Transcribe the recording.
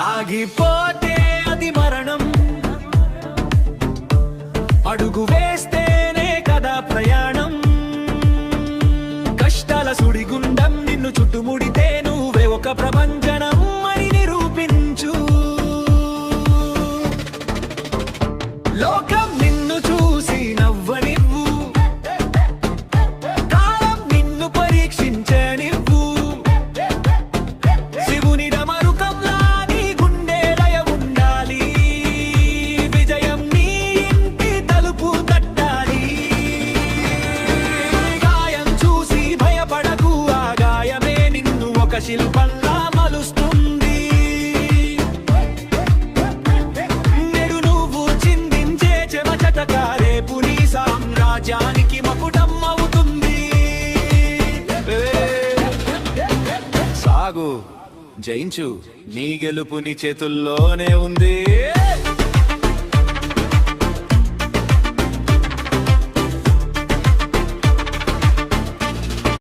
ఆగిపోతే అది మరణం, అడుగు వేస్తేనే కదా ప్రయాణం. కష్టాల సుడిగుండం నిన్ను చుట్టుముడితే నువ్వే ఒక ప్రభంజనం అని నిరూపించు. లోకం నిన్ను చూసి నవ్వనివ్వు, కాలం నిన్ను పరీక్షించనివ్వు. శివుని డమరుకంలా నీ గుండె లయ ఉండాలి, విజయం నీ ఇంటి తలుపు తట్టాలి. గాయం చూసి భయపడకు, ఆ గాయమే నిన్ను ఒక శిల్పంలా మలుస్తుంది. నేడు నువ్వు చిందించే చెమచటక రేపు నీ సామ్రాజ్యానికి మకుటం అవుతుంది. సాగు జయించు, నీ గెలుపు నీ చేతుల్లోనే ఉంది.